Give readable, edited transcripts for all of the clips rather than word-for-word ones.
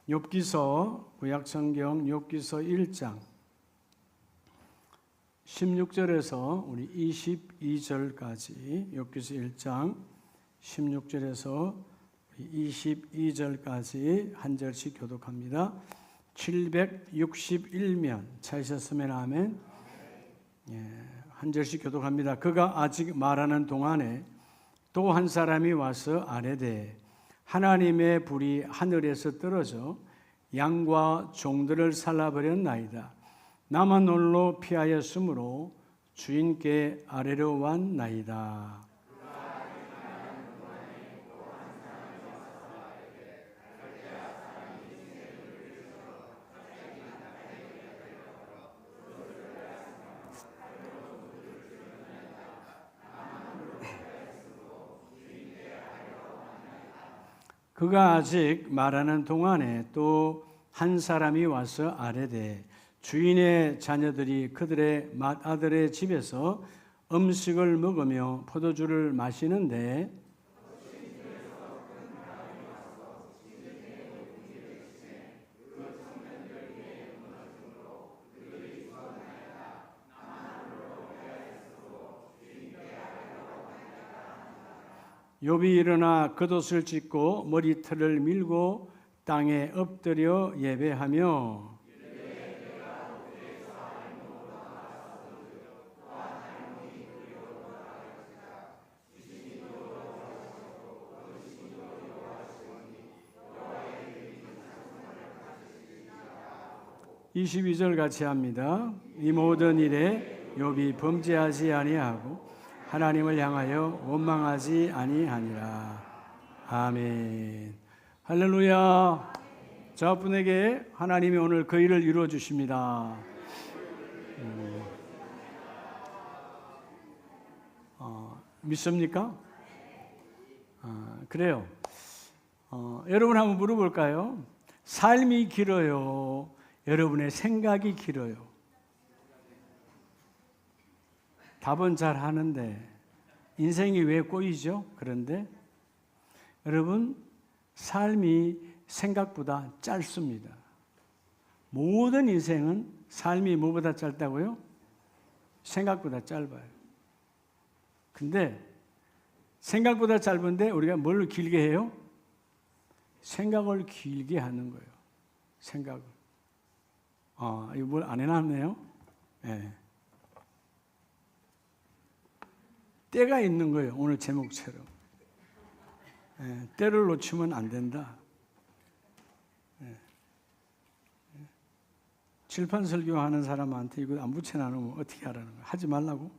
욥기서 구약성경 욥기서 1장 16절에서 우리 22절까지 욥기서 1장 16절에서 22절까지 한 절씩 교독합니다. 761면 찾으셨으면 아멘. 한 절씩 교독합니다. 그가 아직 말하는 동안에 또 한 사람이 와서 아뢰되 하나님의 불이 하늘에서 떨어져 양과 종들을 살라버렸나이다. 나만 홀로 피하였으므로 주인께 아뢰러 왔나이다. 그가 아직 말하는 동안에 또 한 사람이 와서 아뢰되 주인의 자녀들이 그들의 맏아들의 집에서 음식을 먹으며 포도주를 마시는데 욥이 일어나 겉옷을 찢고 머리털을 밀고 땅에 엎드려 예배하며 (22절) 같이 합니다. 이 모든 일에 욥이 범죄하지 아니하고 하나님을 향하여 원망하지 아니하니라. 아멘. 할렐루야. 저분에게 하나님이 오늘 그 일을 이루어 주십니다. 믿습니까? 그래요. 여러분 한번 물어볼까요? 삶이 길어요? 여러분의 생각이 길어요? 답은 잘 하는데 인생이 왜 꼬이죠? 그런데 여러분 삶이 생각보다 짧습니다. 모든 인생은 삶이 뭐보다 짧다고요? 생각보다 짧아요. 근데 생각보다 짧은데 우리가 뭘 길게 해요? 생각을 길게 하는 거예요. 생각을. 이거 뭘 안 해놨네요? 네. 때가 있는 거예요. 오늘 제목처럼. 때를 놓치면 안 된다. 칠판 설교하는 사람한테 이거 안 붙여놔놓으면 어떻게 하라는 거야? 하지 말라고?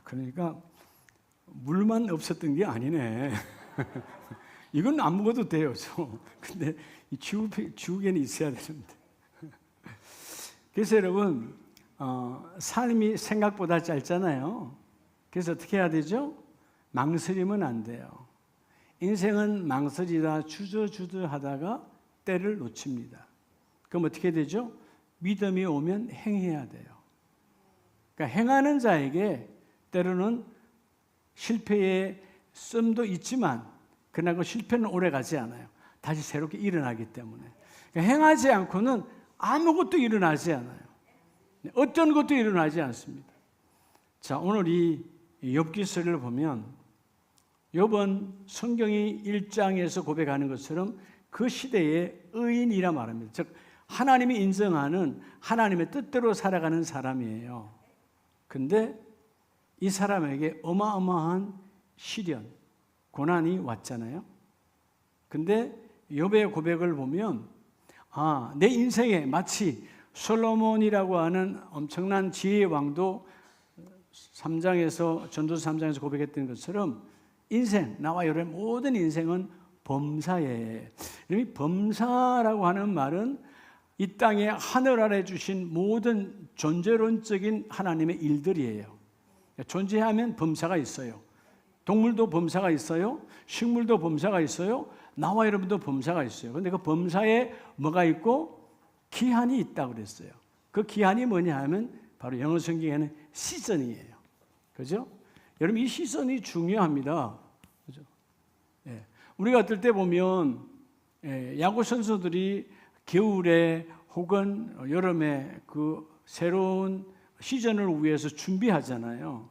그러니까 물만 없었던 게 아니네. 이건 안 먹어도 돼요. 근데 이 지우개는 있어야 되는데. 그래서 여러분 삶이 생각보다 짧잖아요. 그래서 어떻게 해야 되죠? 망설이면 안 돼요. 인생은 망설이다 주저하다가 때를 놓칩니다. 그럼 어떻게 되죠? 믿음이 오면 행해야 돼요. 그러니까 행하는 자에게 때로는 실패의 씀도 있지만 그러나 그 실패는 오래 가지 않아요. 다시 새롭게 일어나기 때문에. 그러니까 행하지 않고는 아무것도 일어나지 않아요. 어떤 것도 일어나지 않습니다. 자, 오늘 이 욥기서를 보면 욥은 성경이 1장에서 고백하는 것처럼 그 시대의 의인이라 말합니다. 즉 하나님이 인정하는 하나님의 뜻대로 살아가는 사람이에요. 근데 이 사람에게 어마어마한 시련, 고난이 왔잖아요. 근데 욥의 고백을 보면 내 인생에 마치 솔로몬이라고 하는 엄청난 지혜의 왕도 3장에서 전도서 3장에서 고백했던 것처럼 인생, 나와 여러분의 모든 인생은 범사예요. 범사라고 하는 말은 이 땅에 하늘 아래 주신 모든 존재론적인 하나님의 일들이에요. 존재하면 범사가 있어요. 동물도 범사가 있어요. 식물도 범사가 있어요. 나와 여러분도 범사가 있어요. 그런데 그 범사에 뭐가 있고 기한이 있다고 그랬어요. 그 기한이 뭐냐 하면 바로 영어 성경에는 시즌이에요. 그죠? 여러분 이 시즌이 중요합니다. 우리가 어떨 때 보면 야구 선수들이 겨울에 혹은 여름에 그 새로운 시즌을 위해서 준비하잖아요.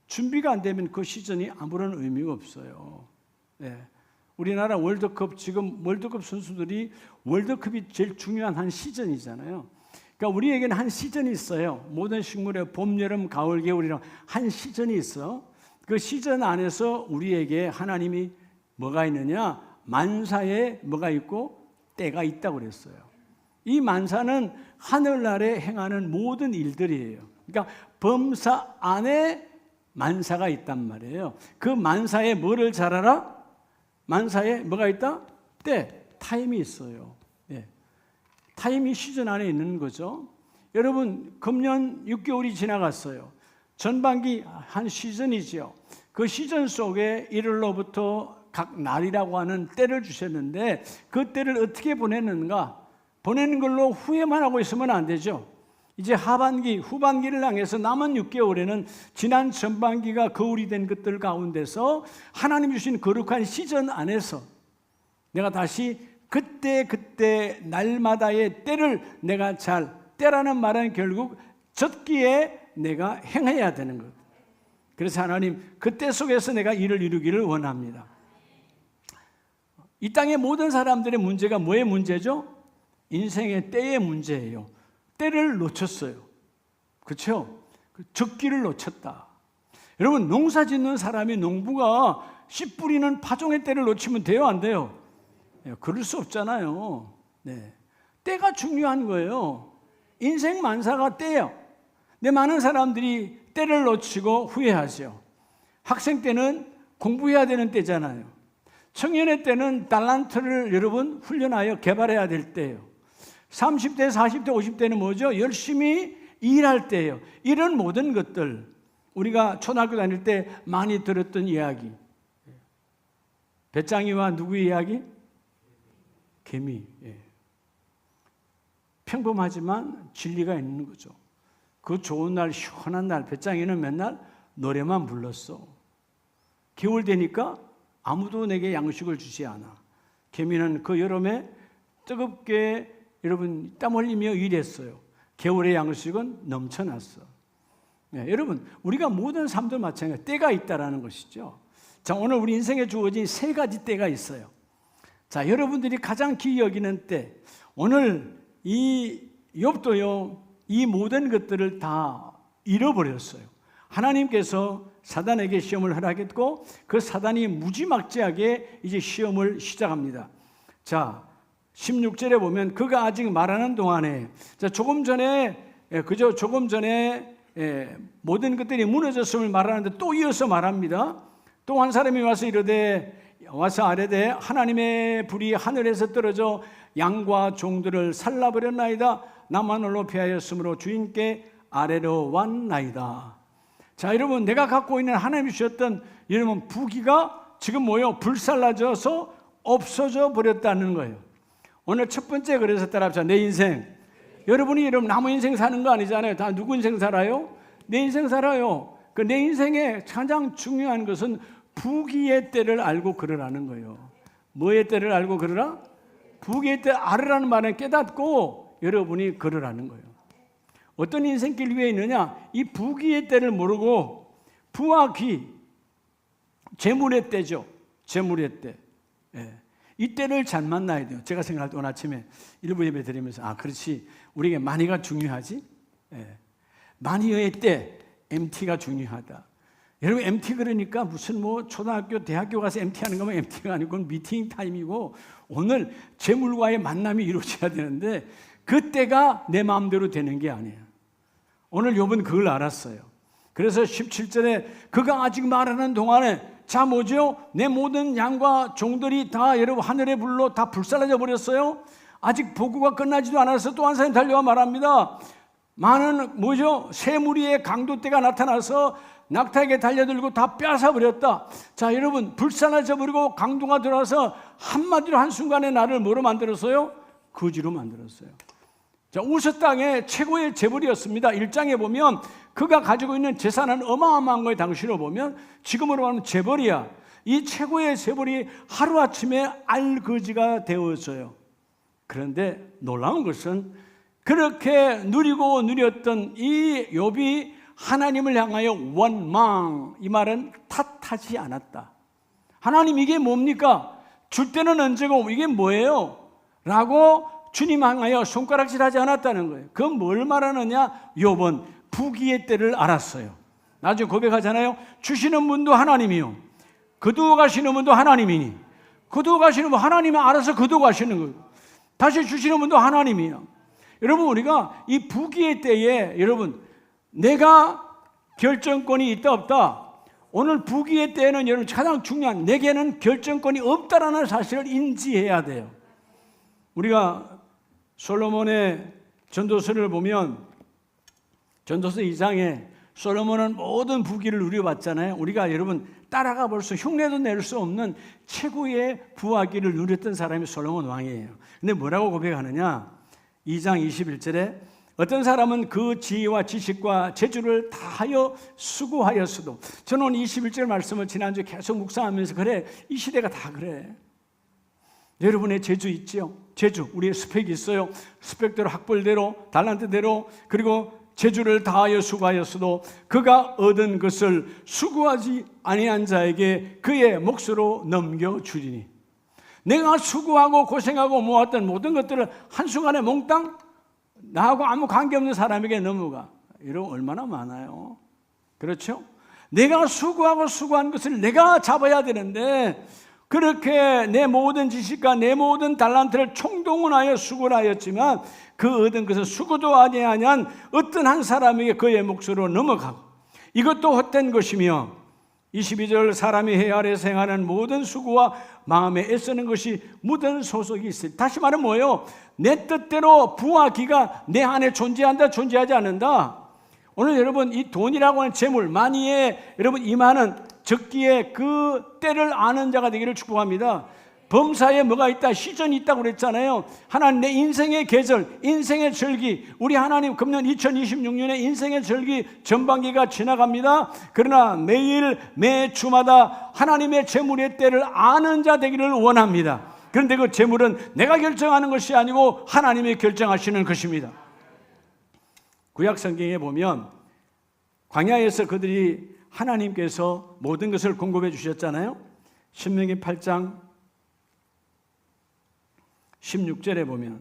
준비가 안 되면 그 시즌이 아무런 의미가 없어요. 우리나라 월드컵, 지금 월드컵 선수들이 월드컵이 제일 중요한 한 시즌이잖아요. 그러니까 우리에게는 한 시즌이 있어요. 모든 식물의 봄, 여름, 가을, 겨울이랑 한 시즌이 있어. 그 시즌 안에서 우리에게 하나님이 뭐가 있느냐? 만사에 뭐가 있고 때가 있다고 그랬어요. 이 만사는 하늘나라에 행하는 모든 일들이에요. 그러니까 범사 안에 만사가 있단 말이에요. 그 만사에 뭐를 잘 알아? 만사에 뭐가 있다? 때, 타임이 있어요. 타임이 시즌 안에 있는 거죠. 여러분, 금년 6개월이 지나갔어요. 전반기 한 시즌이죠. 그 시즌 속에 1월로부터 각 날이라고 하는 때를 주셨는데 그 때를 어떻게 보내는가? 보내는 걸로 후회만 하고 있으면 안 되죠. 이제 하반기, 후반기를 향해서 남은 6개월에는 지난 전반기가 거울이 된 것들 가운데서 하나님 주신 거룩한 시즌 안에서 내가 다시 그때 날마다의 때를 내가 잘, 때라는 말은 결국 젖기에 내가 행해야 되는 것. 그래서 하나님 그때 속에서 내가 일을 이루기를 원합니다. 이 땅의 모든 사람들의 문제가 뭐의 문제죠? 인생의 때의 문제예요. 때를 놓쳤어요. 그렇죠? 적기를 놓쳤다. 여러분, 농사 짓는 사람이 농부가 씨 뿌리는 파종의 때를 놓치면 돼요, 안 돼요? 그럴 수 없잖아요. 때가 중요한 거예요. 인생 만사가 때예요. 근데 많은 사람들이 때를 놓치고 후회하죠. 학생 때는 공부해야 되는 때잖아요. 청년의 때는 달란트를 여러분 훈련하여 개발해야 될 때예요. 30대, 40대, 50대는 뭐죠? 열심히 일할 때예요. 이런 모든 것들 우리가 초등학교 다닐 때 많이 들었던 이야기. 배짱이와 누구의 이야기? 개미. 평범하지만 진리가 있는 거죠. 그 좋은 날, 시원한 날, 배짱이는 맨날 노래만 불렀어. 겨울 되니까 아무도 내게 양식을 주지 않아. 개미는 그 여름에 뜨겁게 여러분 땀 흘리며 일했어요. 겨울의 양식은 넘쳐났어. 여러분, 우리가 모든 삶도 마찬가지예요. 때가 있다라는 것이죠. 자, 오늘 우리 인생에 주어진 세 가지 때가 있어요. 자, 여러분들이 가장 귀히 여기는 때, 오늘 이 욥도요, 이 모든 것들을 다 잃어버렸어요. 하나님께서 사단에게 시험을 허락했고 그 사단이 무지막지하게 이제 시험을 시작합니다. 자, 16절에 보면 그가 아직 말하는 동안에, 자, 조금 전에 모든 것들이 무너졌음을 말하는데 또 이어서 말합니다. 또 한 사람이 와서 아뢰되 하나님의 불이 하늘에서 떨어져 양과 종들을 살라버렸나이다. 나만 홀로 피하였으므로 주인께 아뢰러 왔나이다. 자, 여러분, 내가 갖고 있는 하나님이 주셨던 여러분 부귀가 지금 뭐요? 불살라져서 없어져 버렸다는 거예요. 오늘 첫 번째, 그래서 따라합시다. 내 인생. 여러분이 남의 인생 사는 거 아니잖아요. 다 누구 인생 살아요? 내 인생 살아요. 그 내 인생에 가장 중요한 것은 부귀의 때를 알고 걸으라는 거예요. 뭐의 때를 알고 걸으라? 부귀의 때 알으라는 말은 깨닫고 여러분이 걸으라는 거예요. 어떤 인생길 위에 있느냐? 이 부귀의 때를 모르고 부와 귀, 재물의 때죠. 재물의 때. 이 때를 잘 만나야 돼요. 제가 생각할 때 오늘 아침에 일부 예배 드리면서 그렇지, 우리에게 많이가 중요하지? 많이의 때, MT가 중요하다. 여러분, MT 그러니까 무슨 초등학교, 대학교 가서 MT 하는 거면 MT가 아니고 그건 미팅 타임이고 오늘 재물과의 만남이 이루어져야 되는데 그때가 내 마음대로 되는 게 아니에요. 오늘 욥은 그걸 알았어요. 그래서 17절에 그가 아직 말하는 동안에 자, 뭐죠? 내 모든 양과 종들이 다 여러분 하늘의 불로 다 불살라져 버렸어요. 아직 보고가 끝나지도 않아서 또 한 사람이 달려와 말합니다. 많은 뭐죠? 새무리의 강도 때가 나타나서 낙타에게 달려들고 다 뺏어버렸다. 자, 여러분, 불살라져 버리고 강도가 들어와서 한마디로 한순간에 나를 뭐로 만들었어요? 거지로 만들었어요. 자, 우스 땅의 최고의 재벌이었습니다. 1장에 보면 그가 가지고 있는 재산은 어마어마한 거예요. 당시로 보면 지금으로 하면 재벌이야. 이 최고의 재벌이 하루아침에 알거지가 되었어요. 그런데 놀라운 것은 그렇게 누리고 누렸던 이 욥이 하나님을 향하여 원망, 이 말은 탓하지 않았다. 하나님 이게 뭡니까? 줄 때는 언제고 이게 뭐예요? 라고 주님 향하여 손가락질하지 않았다는 거예요. 그건 뭘 말하느냐? 욥은 부귀의 때를 알았어요. 나중에 고백하잖아요. 주시는 분도 하나님이요, 거두어 가시는 분도 하나님이니, 거두어 가시는 분 하나님이 알아서 거두어 가시는 거예요. 다시 주시는 분도 하나님이에요. 여러분, 우리가 이 부귀의 때에 여러분 내가 결정권이 있다 없다, 오늘 부귀의 때에는 여러분 가장 중요한, 내게는 결정권이 없다라는 사실을 인지해야 돼요. 우리가 솔로몬의 전도서를 보면 전도서 2장에 솔로몬은 모든 부귀를 누려봤잖아요. 우리가 여러분 따라가 볼 수, 흉내도 낼 수 없는 최고의 부귀를 누렸던 사람이 솔로몬 왕이에요. 근데 뭐라고 고백하느냐? 2장 21절에 어떤 사람은 그 지혜와 지식과 재주를 다하여 수고하였어도, 저는 21절 말씀을 지난주에 계속 묵상하면서 그래, 이 시대가 다 그래. 여러분의 재주 있지요? 재주, 우리의 스펙이 있어요. 스펙대로, 학벌대로, 달란트대로, 그리고 재주를 다하여 수고하였어도 그가 얻은 것을 수고하지 아니한 자에게 그의 몫으로 넘겨주리니, 내가 수고하고 고생하고 모았던 모든 것들을 한순간에 몽땅 나하고 아무 관계없는 사람에게 넘어가. 이러면 얼마나 많아요. 그렇죠? 내가 수고하고 수고한 것을 내가 잡아야 되는데, 그렇게 내 모든 지식과 내 모든 달란트를 총동원하여 수고를 하였지만 그 얻은 것을 수고도 아니하냐 어떤 한 사람에게 그의 몫으로 넘어가고, 이것도 헛된 것이며 22절 사람이 해 아래 생하는 모든 수고와 마음에 애쓰는 것이 묻은 소속이 있어요. 다시 말하면 뭐예요? 내 뜻대로 부와 기가 내 안에 존재한다, 존재하지 않는다. 오늘 여러분 이 돈이라고 하는 재물, 마니에 여러분 임하는 적기에 그 때를 아는 자가 되기를 축복합니다. 범사에 뭐가 있다? 시전이 있다고 그랬잖아요. 하나님, 내 인생의 계절, 인생의 절기, 우리 하나님 금년 2026년에 인생의 절기 전반기가 지나갑니다. 그러나 매일 매 주마다 하나님의 재물의 때를 아는 자 되기를 원합니다. 그런데 그 재물은 내가 결정하는 것이 아니고 하나님이 결정하시는 것입니다. 구약 성경에 보면 광야에서 그들이 하나님께서 모든 것을 공급해 주셨잖아요. 신명기 8장 16절에 보면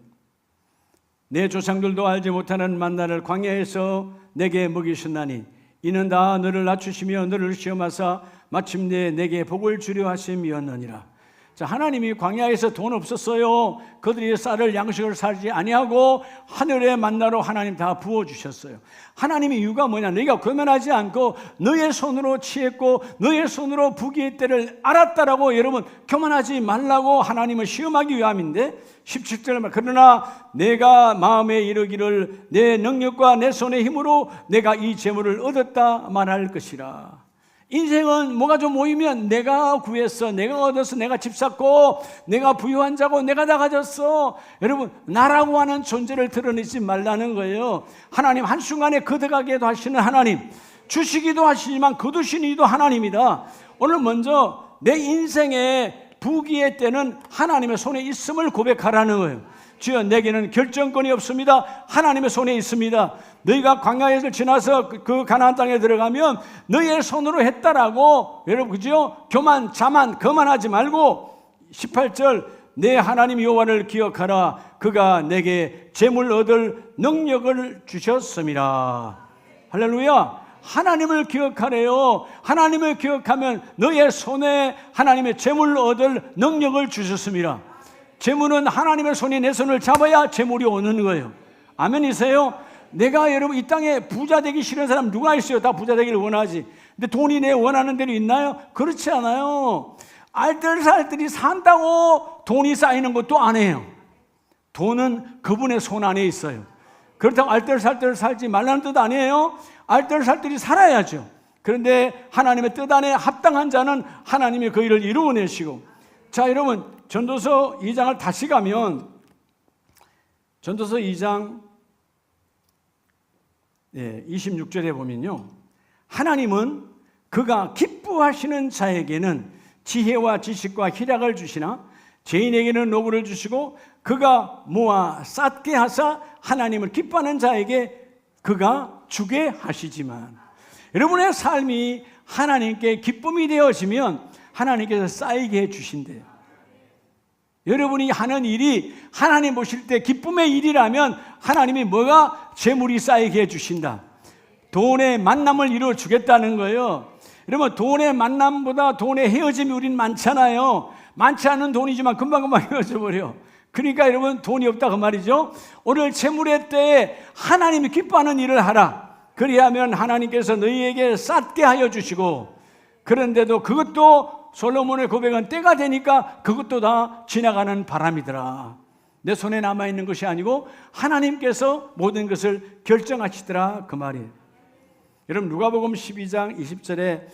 내 조상들도 알지 못하는 만나를 광야에서 내게 먹이셨나니 이는 다 너를 낮추시며 너를 시험하사 마침내 내게 복을 주려 하심이었느니라. 자, 하나님이 광야에서 돈 없었어요. 그들이 쌀을 양식을 사지 아니하고 하늘의 만나로 하나님 다 부어주셨어요. 하나님의 이유가 뭐냐? 너희가 교만하지 않고 너의 손으로 취했고 너의 손으로 부귀의 때를 알았다라고, 여러분 교만하지 말라고 하나님을 시험하기 위함인데, 17절 말, 그러나 내가 마음에 이르기를 내 능력과 내 손의 힘으로 내가 이 재물을 얻었다 말할 것이라. 인생은 뭐가 좀 모이면 내가 구했어, 내가 얻었어, 내가 집 샀고, 내가 부유한 자고, 내가 다 가졌어. 여러분, 나라고 하는 존재를 드러내지 말라는 거예요. 하나님 한순간에 거둬가게도 하시는 하나님, 주시기도 하시지만 거두시는 이도 하나님이다. 오늘 먼저 내 인생의 부귀의 때는 하나님의 손에 있음을 고백하라는 거예요. 주여, 내게는 결정권이 없습니다. 하나님의 손에 있습니다. 너희가 광야에서 지나서 그 가나안 땅에 들어가면 너희의 손으로 했다라고, 여러분 그죠? 교만, 자만, 거만하지 말고 18절 내 하나님 여호와를 기억하라. 그가 내게 재물 얻을 능력을 주셨음이라. 할렐루야. 하나님을 기억하래요. 하나님을 기억하면 너의 손에 하나님의 재물 얻을 능력을 주셨습니다. 재물은 하나님의 손이 내 손을 잡아야 재물이 오는 거예요. 아멘이세요? 내가 여러분 이 땅에 부자 되기 싫은 사람 누가 있어요? 다 부자 되기를 원하지. 근데 돈이 내 원하는 대로 있나요? 그렇지 않아요. 알뜰살뜰히 산다고 돈이 쌓이는 것도 아니에요. 돈은 그분의 손 안에 있어요. 그렇다고 알뜰살뜰 살지 말라는 뜻 아니에요. 알뜰살뜰히 살아야죠. 그런데 하나님의 뜻 안에 합당한 자는 하나님이 그 일을 이루어내시고. 자, 여러분 전도서 2장을 다시 가면 전도서 2장 26절에 보면요, 하나님은 그가 기뻐하시는 자에게는 지혜와 지식과 희락을 주시나 죄인에게는 노고를 주시고 그가 모아 쌓게 하사 하나님을 기뻐하는 자에게 그가 주게 하시지만, 여러분의 삶이 하나님께 기쁨이 되어지면 하나님께서 쌓이게 해주신대요. 여러분이 하는 일이 하나님 보실 때 기쁨의 일이라면 하나님이 뭐가 재물이 쌓이게 해주신다. 돈의 만남을 이루어 주겠다는 거예요. 여러분, 돈의 만남보다 돈의 헤어짐이 우린 많잖아요. 많지 않은 돈이지만 금방금방 헤어져 버려. 그러니까 여러분, 돈이 없다 그 말이죠. 오늘 재물의 때에 하나님이 기뻐하는 일을 하라. 그리하면 하나님께서 너희에게 쌓게 하여 주시고, 그런데도 그것도 솔로몬의 고백은 때가 되니까 그것도 다 지나가는 바람이더라. 내 손에 남아있는 것이 아니고 하나님께서 모든 것을 결정하시더라 그 말이에요. 여러분, 누가복음 12장 20절에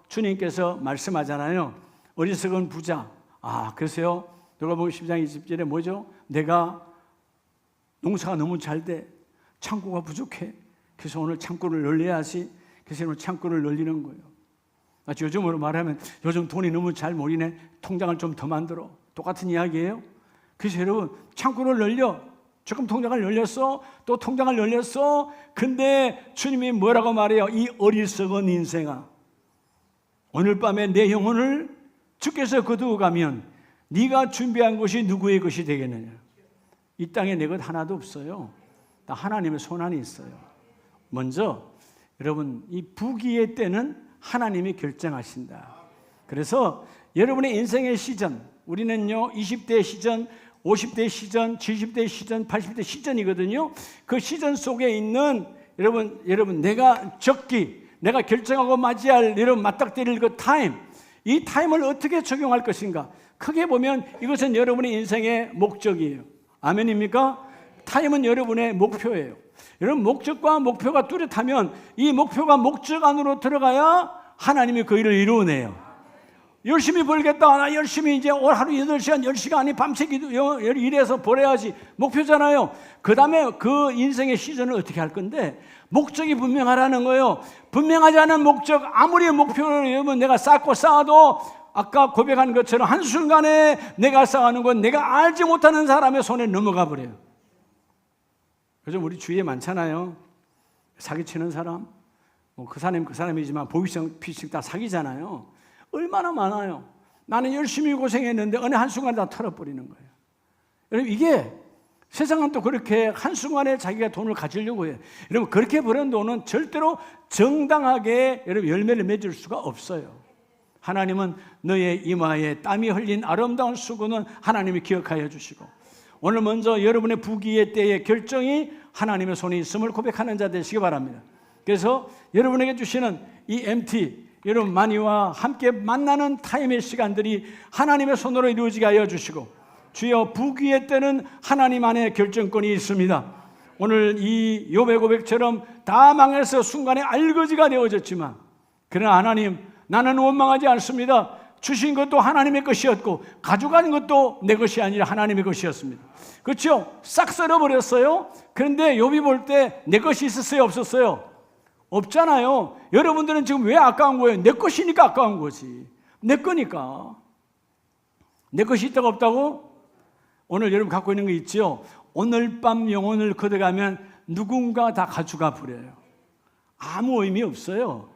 주님께서 말씀하잖아요. 어리석은 부자. 그래서요, 누가복음 12장 20절에 뭐죠? 내가 농사가 너무 잘 돼. 창고가 부족해. 그래서 오늘 창고를 늘려야지. 그래서 오늘 창고를 늘리는 거예요. 요즘으로 말하면 요즘 돈이 너무 잘 모이네. 통장을 좀 더 만들어. 똑같은 이야기예요. 그래서 여러분, 창고를 늘려. 조금 통장을 늘렸어. 또 통장을 늘렸어. 근데 주님이 뭐라고 말해요? 이 어리석은 인생아, 오늘 밤에 내 영혼을 주께서 거두어 가면 네가 준비한 것이 누구의 것이 되겠느냐. 이 땅에 내 것 하나도 없어요. 다 하나님의 손안에 있어요. 먼저 여러분, 이 부귀의 때는 하나님이 결정하신다. 그래서 여러분의 인생의 시전, 우리는요 20대 시전, 50대 시전, 70대 시전, 80대 시전이거든요. 그 시전 속에 있는 여러분 내가 적기, 내가 결정하고 맞이할 여러분 맞닥뜨릴 그 타임, 이 타임을 어떻게 적용할 것인가. 크게 보면 이것은 여러분의 인생의 목적이에요. 아멘입니까? 타임은 여러분의 목표예요. 여러분, 목적과 목표가 뚜렷하면 이 목표가 목적 안으로 들어가야 하나님이 그 일을 이루어내요. 열심히 벌겠다. 나 열심히 이제 하루 8시간, 10시간이 밤새 일해서 벌어야지. 목표잖아요. 그 다음에 그 인생의 시즌을 어떻게 할 건데, 목적이 분명하라는 거예요. 분명하지 않은 목적, 아무리 목표를 여러분 내가 쌓아도 아까 고백한 것처럼 한순간에 내가 쌓아놓은 건 내가 알지 못하는 사람의 손에 넘어가 버려요. 요즘 우리 주위에 많잖아요. 사기치는 사람, 그 사람이지만 보이성 피식 다 사기잖아요. 얼마나 많아요. 나는 열심히 고생했는데 어느 한순간에 다 털어버리는 거예요. 여러분, 이게 세상은 또 그렇게 한순간에 자기가 돈을 가지려고 해요. 여러분, 그렇게 버는 돈은 절대로 정당하게 여러분 열매를 맺을 수가 없어요. 하나님은 너의 이마에 땀이 흘린 아름다운 수고는 하나님이 기억하여 주시고, 오늘 먼저 여러분의 부귀의 때의 결정이 하나님의 손에 있음을 고백하는 자 되시기 바랍니다. 그래서 여러분에게 주시는 이 MT, 여러분 만이와 함께 만나는 타임의 시간들이 하나님의 손으로 이루어지게 하여 주시고, 주여 부귀의 때는 하나님 안에 결정권이 있습니다. 오늘 이 욥의 고백처럼 다 망해서 순간에 알거지가 되어졌지만, 그러나 하나님, 나는 원망하지 않습니다. 주신 것도 하나님의 것이었고 가져간 것도 내 것이 아니라 하나님의 것이었습니다. 그렇죠? 싹 썰어버렸어요. 그런데 욥이 볼 때 내 것이 있었어요? 없었어요? 없잖아요. 여러분들은 지금 왜 아까운 거예요? 내 것이니까 아까운 거지. 내 거니까. 내 것이 있다고 없다고? 오늘 여러분 갖고 있는 거 있죠? 오늘 밤 영혼을 걷어가면 누군가 다 가져가 버려요. 아무 의미 없어요.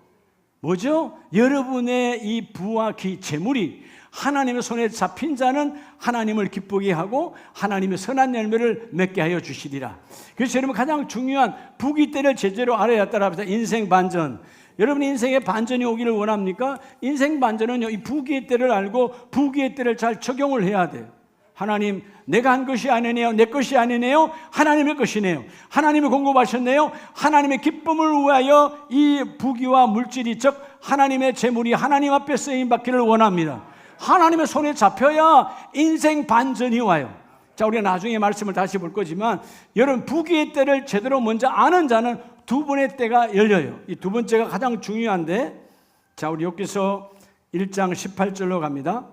뭐죠? 여러분의 이 부와 기, 재물이 하나님의 손에 잡힌 자는 하나님을 기쁘게 하고 하나님의 선한 열매를 맺게 하여 주시리라. 그래서 여러분, 가장 중요한 부귀 때를 제대로 알아야 따라합니다. 인생 반전. 여러분 인생에 반전이 오기를 원합니까? 인생 반전은요, 이 부귀의 때를 알고 부귀의 때를 잘 적용을 해야 돼요. 하나님, 내가 한 것이 아니네요. 내 것이 아니네요. 하나님의 것이네요. 하나님이 공급하셨네요. 하나님의 기쁨을 위하여 이 부귀와 물질이, 즉 하나님의 재물이 하나님 앞에 쓰임받기를 원합니다. 하나님의 손에 잡혀야 인생 반전이 와요. 자, 우리가 나중에 말씀을 다시 볼 거지만, 여러분 부귀의 때를 제대로 먼저 아는 자는 두 번의 때가 열려요. 이 두 번째가 가장 중요한데, 자, 우리 욥기서 1장 18절로 갑니다.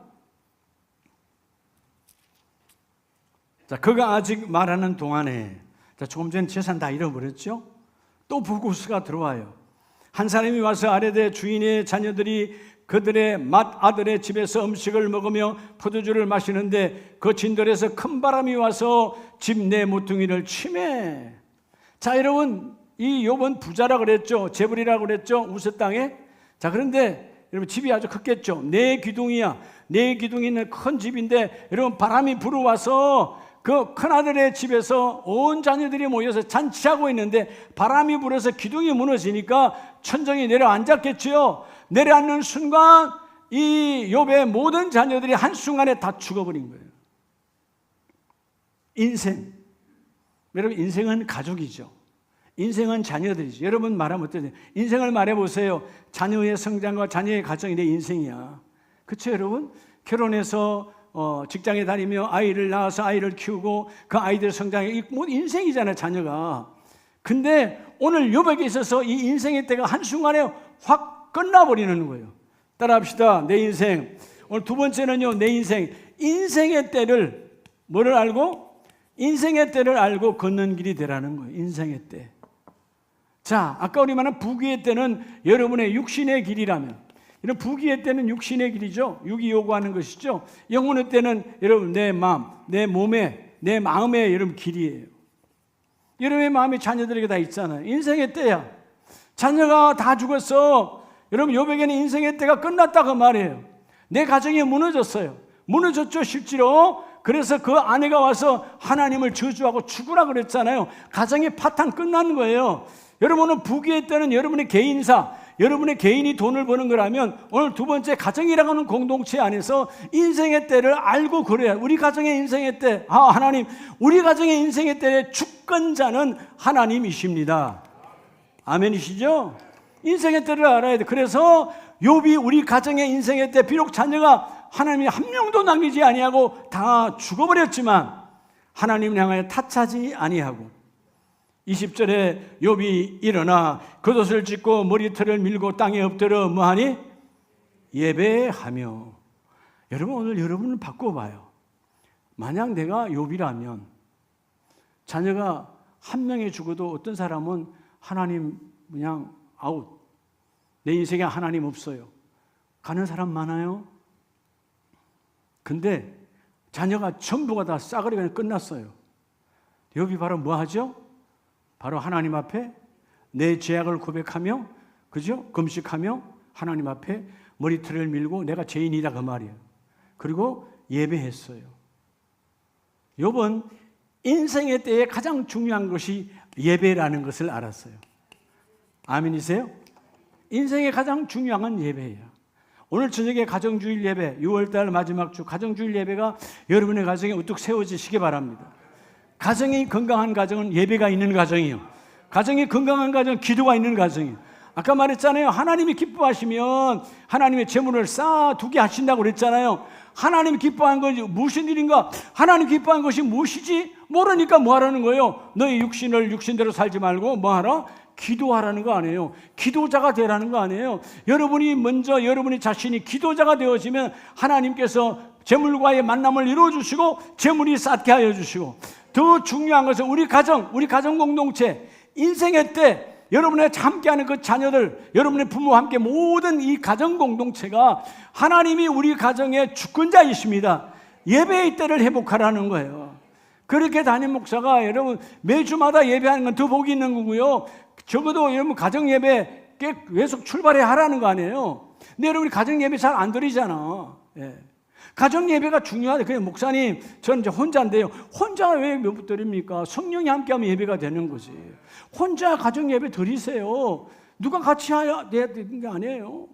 자, 그가 아직 말하는 동안에, 자, 조금 전에 재산 다 잃어버렸죠? 또 보고서가 들어와요. 한 사람이 와서 아뢰되 주인의 자녀들이 그들의 맏아들의 집에서 음식을 먹으며 포도주를 마시는데 그 진돌에서 큰 바람이 와서 집 내 모퉁이를 치매. 자, 여러분, 이 욥은 부자라 그랬죠. 재벌이라고 그랬죠. 우세 땅에. 자, 그런데 여러분 집이 아주 컸겠죠. 네 기둥이야. 네 기둥이 있는 큰 집인데 여러분 바람이 불어와서 그 큰아들의 집에서 온 자녀들이 모여서 잔치하고 있는데 바람이 불어서 기둥이 무너지니까 천정이 내려앉았겠지요. 내려앉는 순간 이 욥의 모든 자녀들이 한순간에 다 죽어버린 거예요. 인생. 여러분, 인생은 가족이죠. 인생은 자녀들이죠. 여러분 말하면 어떠세요? 인생을 말해보세요. 자녀의 성장과 자녀의 가정이 내 인생이야. 그렇죠, 여러분? 결혼해서 직장에 다니며 아이를 낳아서 아이를 키우고 그 아이들 성장이 뭐 인생이잖아요, 자녀가. 근데 오늘 욥에게 있어서 이 인생의 때가 한순간에 확 끝나버리는 거예요. 따라합시다. 내 인생. 오늘 두 번째는요, 내 인생. 인생의 때를 뭐를 알고? 인생의 때를 알고 걷는 길이 되라는 거예요. 인생의 때. 자, 아까 우리 말한 부귀의 때는 여러분의 육신의 길이라면, 이런 부귀의 때는 육신의 길이죠. 육이 요구하는 것이죠. 영혼의 때는 여러분 내 마음, 내 몸에, 내 마음의 여러분 길이에요. 여러분의 마음이 자녀들에게 다 있잖아요. 인생의 때야. 자녀가 다 죽었어. 여러분 욥에게는 인생의 때가 끝났다고 말해요. 내 가정이 무너졌어요. 무너졌죠, 실제로. 그래서 그 아내가 와서 하나님을 저주하고 죽으라 그랬잖아요. 가정이 파탄 끝난 거예요. 여러분은 부귀의 때는 여러분의 개인사, 여러분의 개인이 돈을 버는 거라면 오늘 두 번째 가정이라고 하는 공동체 안에서 인생의 때를 알고 그래야. 우리 가정의 인생의 때, 하나님, 우리 가정의 인생의 때의 주권자는 하나님이십니다. 아멘이시죠? 인생의 때를 알아야 돼. 그래서 욥이 우리 가정의 인생의 때 비록 자녀가 하나님이 한 명도 남기지 아니하고 다 죽어버렸지만 하나님을 향하여 타차지 아니하고 20절에 욥이 일어나 겉옷을 찢고 머리털을 밀고 땅에 엎드려 뭐하니? 예배하며. 여러분, 오늘 여러분을 바꿔봐요. 만약 내가 욥이라면 자녀가 한 명이 죽어도 어떤 사람은 하나님 그냥 아웃, 내 인생에 하나님 없어요, 가는 사람 많아요. 근데 자녀가 전부가 다 싸그리 그냥 끝났어요. 욥이 바로 뭐 하죠? 바로 하나님 앞에 내 죄악을 고백하며, 그죠? 금식하며 하나님 앞에 머리털을 밀고 내가 죄인이다 그 말이에요. 그리고 예배했어요. 욥은 인생의 때에 가장 중요한 것이 예배라는 것을 알았어요. 아멘이세요? 인생의 가장 중요한 건 예배예요. 오늘 저녁에 가정주일 예배, 6월달 마지막 주 가정주일 예배가 여러분의 가정에 우뚝 세워지시기 바랍니다. 가정이 건강한 가정은 예배가 있는 가정이에요. 가정이 건강한 가정은 기도가 있는 가정이에요. 아까 말했잖아요. 하나님이 기뻐하시면 하나님의 재물을 쌓아두게 하신다고 그랬잖아요. 하나님이 기뻐하는 것이 무슨 일인가? 하나님 기뻐하는 것이 무엇이지? 모르니까 뭐 하라는 거예요? 너희 육신을 육신대로 살지 말고 뭐 하라? 기도하라는 거 아니에요. 기도자가 되라는 거 아니에요. 여러분이 먼저 여러분이 자신이 기도자가 되어지면 하나님께서 재물과의 만남을 이루어주시고 재물이 쌓게 하여 주시고, 더 중요한 것은 우리 가정 공동체, 인생의 때 여러분의 함께하는 그 자녀들, 여러분의 부모와 함께 모든 이 가정 공동체가 하나님이 우리 가정의 주권자이십니다. 예배의 때를 회복하라는 거예요. 그렇게 담임 목사가 여러분 매주마다 예배하는 건 더 복이 있는 거고요. 적어도 여러분 가정 예배 계속 출발해야 하라는 거 아니에요. 근데 여러분이 가정 예배 잘 안 드리잖아. 예. 가정 예배가 중요하대. 그냥 목사님, 저는 이제 혼자인데요. 혼자 왜 몇 드립니까? 성령이 함께하면 예배가 되는 거지. 혼자 가정 예배 드리세요. 누가 같이 해야 되는 게 아니에요.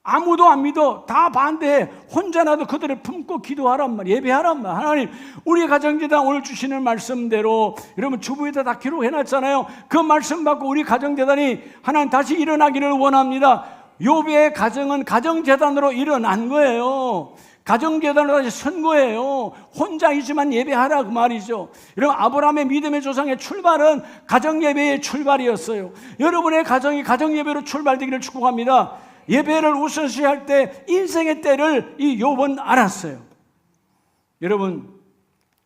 아무도 안 믿어. 다 반대해. 혼자라도 그들을 품고 기도하란 말, 예배하란 말. 하나님, 우리 가정제단 오늘 주시는 말씀대로 여러분 주부에다 다 기록해놨잖아요. 그 말씀 받고 우리 가정제단이 하나님 다시 일어나기를 원합니다. 욥의 가정은 가정제단으로 일어난 거예요. 가정제단으로 다시 선 거예요. 혼자이지만 예배하라 그 말이죠. 여러분, 아브라함의 믿음의 조상의 출발은 가정예배의 출발이었어요. 여러분의 가정이 가정예배로 출발되기를 축복합니다. 예배를 우선시할 때 인생의 때를 이 욥은 알았어요. 여러분,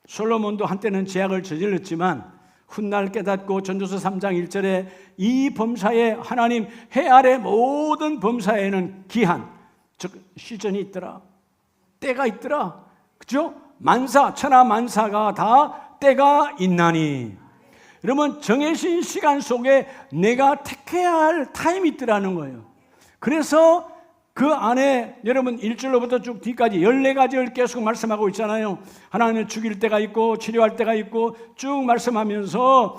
솔로몬도 한때는 죄악을 저질렀지만 훗날 깨닫고 전도서 3장 1절에 이 범사에 하나님 해 아래 모든 범사에는 기한, 시즌이 있더라. 때가 있더라. 그죠? 만사, 천하 만사가 다 때가 있나니. 그러면 정해진 시간 속에 내가 택해야 할 타임이 있더라는 거예요. 그래서 그 안에 여러분 1절로부터 쭉 뒤까지 14가지를 계속 말씀하고 있잖아요. 하나님은 죽일 때가 있고 치료할 때가 있고 쭉 말씀하면서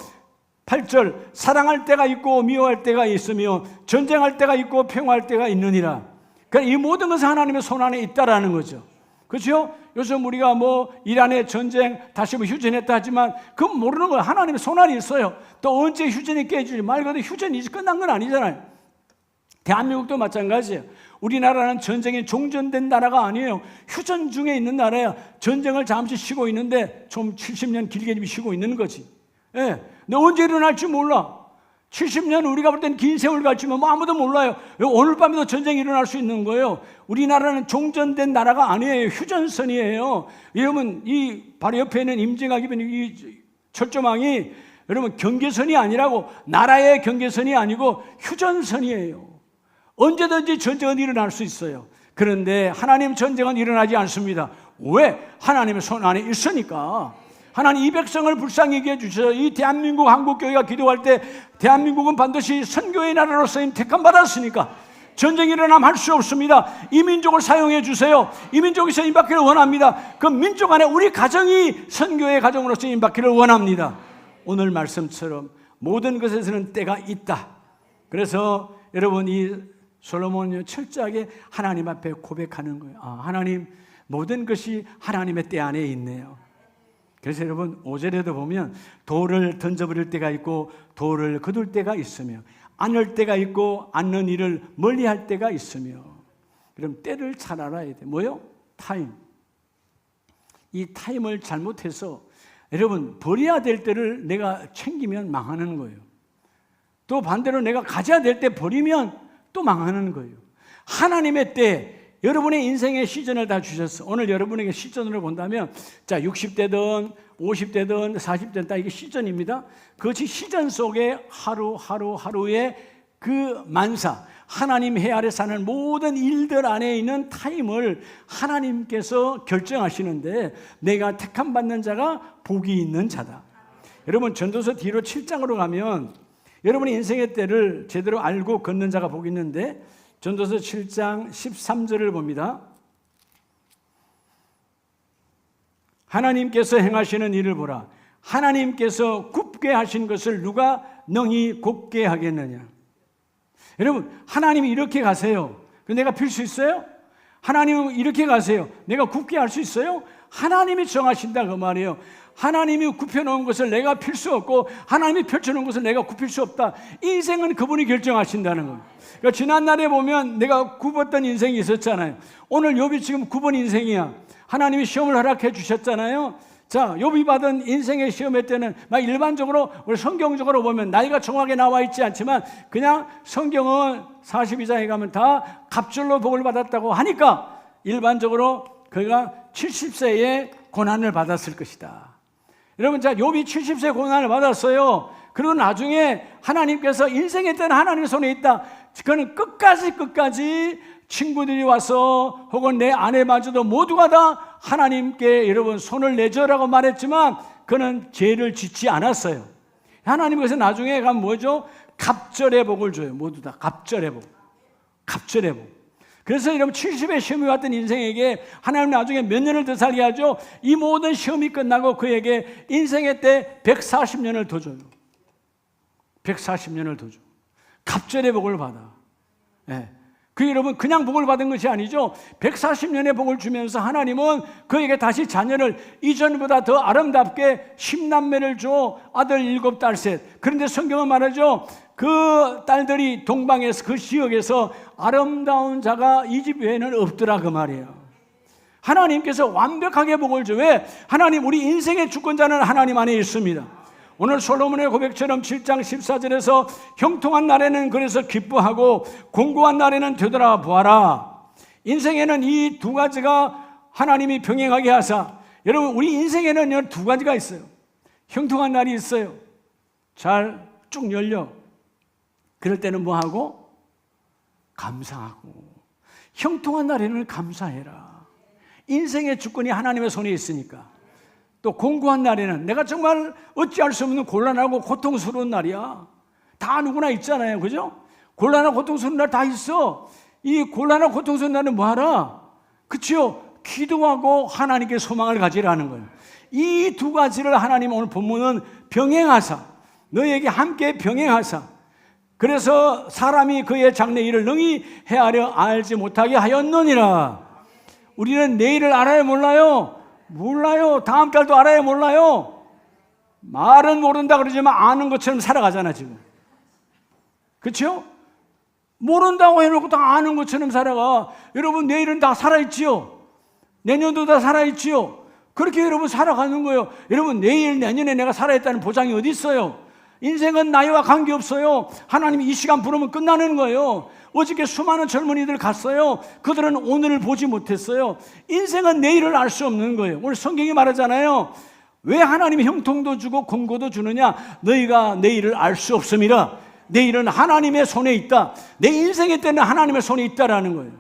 8절 사랑할 때가 있고 미워할 때가 있으며 전쟁할 때가 있고 평화할 때가 있느니라. 그러니까 이 모든 것은 하나님의 손 안에 있다라는 거죠. 그렇죠? 요즘 우리가 뭐 이란의 전쟁 다시 휴전했다 하지만 그건 모르는 거예요. 하나님의 손 안에 있어요. 또 언제 휴전이 깨질지 말 그대로 휴전이 이제 끝난 건 아니잖아요. 대한민국도 마찬가지예요. 우리나라는 전쟁에 종전된 나라가 아니에요. 휴전 중에 있는 나라야. 전쟁을 잠시 쉬고 있는데 좀 70년 길게 쉬고 있는 거지. 예. 근데 언제 일어날지 몰라. 70년 우리가 볼 땐 긴 세월 같지만 뭐 아무도 몰라요. 오늘 밤에도 전쟁이 일어날 수 있는 거예요. 우리나라는 종전된 나라가 아니에요. 휴전선이에요. 여러분 이 바로 옆에 있는 임진각 입은 이 철조망이 여러분 경계선이 아니라고, 나라의 경계선이 아니고 휴전선이에요. 언제든지 전쟁은 일어날 수 있어요. 그런데 하나님 전쟁은 일어나지 않습니다. 왜? 하나님의 손 안에 있으니까. 하나님 이 백성을 불쌍히 여겨 주셔서 이 대한민국 한국교회가 기도할 때 대한민국은 반드시 선교의 나라로서 택함 받았으니까 전쟁이 일어나면 할 수 없습니다. 이 민족을 사용해 주세요. 이 민족이 쓰임받기를 원합니다. 그 민족 안에 우리 가정이 선교의 가정으로 쓰임받기를 원합니다. 오늘 말씀처럼 모든 것에서는 때가 있다. 그래서 여러분 이 솔로몬이 철저하게 하나님 앞에 고백하는 거예요. 하나님 모든 것이 하나님의 때 안에 있네요. 그래서 여러분 5절에도 보면 돌을 던져버릴 때가 있고 돌을 거둘 때가 있으며 안을 때가 있고 안는 일을 멀리할 때가 있으며. 그럼 때를 잘 알아야 돼. 뭐요? 타임. 이 타임을 잘못해서 여러분 버려야 될 때를 내가 챙기면 망하는 거예요. 또 반대로 내가 가져야 될 때 버리면 또 망하는 거예요. 하나님의 때 여러분의 인생의 시즌을 다 주셨어. 오늘 여러분에게 시즌으로 본다면 자 60대든 50대든 40대든 다 이게 시즌입니다. 그것이 시즌 속에 하루의 그 만사, 하나님 해 아래 사는 모든 일들 안에 있는 타임을 하나님께서 결정하시는데 내가 택함 받는 자가 복이 있는 자다. 여러분 전도서 뒤로 7장으로 가면 여러분의 인생의 때를 제대로 알고 걷는 자가 복이 있는데 전도서 7장 13절을 봅니다. 하나님께서 행하시는 일을 보라. 하나님께서 굽게 하신 것을 누가 능히 곱게 하겠느냐. 여러분 하나님이 이렇게 가세요. 내가 필 수 있어요? 하나님은 이렇게 가세요. 내가 굽게 할 수 있어요? 하나님이 정하신다 그 말이에요. 하나님이 굽혀놓은 것을 내가 필 수 없고 하나님이 펼쳐놓은 것을 내가 굽힐 수 없다. 인생은 그분이 결정하신다는 거예요. 그러니까 지난날에 보면 내가 굽었던 인생이 있었잖아요. 오늘 욥이 지금 굽은 인생이야. 하나님이 시험을 허락해 주셨잖아요. 자, 욥이 받은 인생의 시험의 때는 막 일반적으로 우리 성경적으로 보면 나이가 정확하게 나와 있지 않지만 그냥 성경은 42장에 가면 다 갑절로 복을 받았다고 하니까 일반적으로 그가 70세에 고난을 받았을 것이다. 여러분, 자, 욥이 70세 고난을 받았어요. 그리고 나중에 하나님께서 인생의 때는 하나님의 손에 있다. 그는 끝까지 친구들이 와서 혹은 내 아내마저도 모두가 다 하나님께 여러분 손을 내줘라고 말했지만 그는 죄를 짓지 않았어요. 하나님께서 나중에 가면 뭐죠? 갑절의 복을 줘요. 모두 다 갑절의 복. 갑절의 복. 그래서 여러분 70의 시험이 왔던 인생에게 하나님 나중에 몇 년을 더 살게 하죠? 이 모든 시험이 끝나고 그에게 인생의 때 140년을 더 줘요. 140년을 더 줘. 갑절의 복을 받아. 예. 그 여러분 그냥 복을 받은 것이 아니죠. 140년의 복을 주면서 하나님은 그에게 다시 자녀를 이전보다 더 아름답게 10남매를 줘. 아들 7딸 셋. 그런데 성경은 말하죠. 그 딸들이 동방에서 그 지역에서 아름다운 자가 이 집 외에는 없더라 그 말이에요. 하나님께서 완벽하게 복을 줘. 왜? 하나님 우리 인생의 주권자는 하나님 안에 있습니다. 오늘 솔로몬의 고백처럼 7장 14절에서 형통한 날에는 그래서 기뻐하고 공고한 날에는 되돌아보아라. 인생에는 이 두 가지가 하나님이 병행하게 하사, 여러분 우리 인생에는 두 가지가 있어요. 형통한 날이 있어요. 잘 쭉 열려. 그럴 때는 뭐하고? 감사하고. 형통한 날에는 감사해라. 인생의 주권이 하나님의 손에 있으니까. 또 공고한 날에는 내가 정말 어찌할 수 없는 곤란하고 고통스러운 날이야. 다 누구나 있잖아요. 그죠? 곤란하고 고통스러운 날 다 있어. 이 곤란하고 고통스러운 날은 뭐하라? 그치요? 기도하고 하나님께 소망을 가지라는 거예요. 이 두 가지를 하나님 오늘 본문은 병행하사, 너에게 함께 병행하사, 그래서 사람이 그의 장래 일을 능히 헤아려 알지 못하게 하였느니라. 우리는 내일을 알아야 몰라요? 몰라요. 다음 달도 알아야 몰라요. 말은 모른다 그러지만 아는 것처럼 살아가잖아 지금. 그렇죠? 모른다고 해놓고 다 아는 것처럼 살아가. 여러분 내일은 다 살아있지요. 내년도 다 살아있지요. 그렇게 여러분 살아가는 거예요. 여러분 내일 내년에 내가 살아있다는 보장이 어디 있어요? 인생은 나이와 관계없어요. 하나님이 이 시간 부르면 끝나는 거예요. 어저께 수많은 젊은이들 갔어요. 그들은 오늘을 보지 못했어요. 인생은 내일을 알 수 없는 거예요. 오늘 성경이 말하잖아요. 왜 하나님이 형통도 주고 공고도 주느냐? 너희가 내일을 알 수 없음이라. 내일은 하나님의 손에 있다. 내 인생의 때는 하나님의 손에 있다라는 거예요.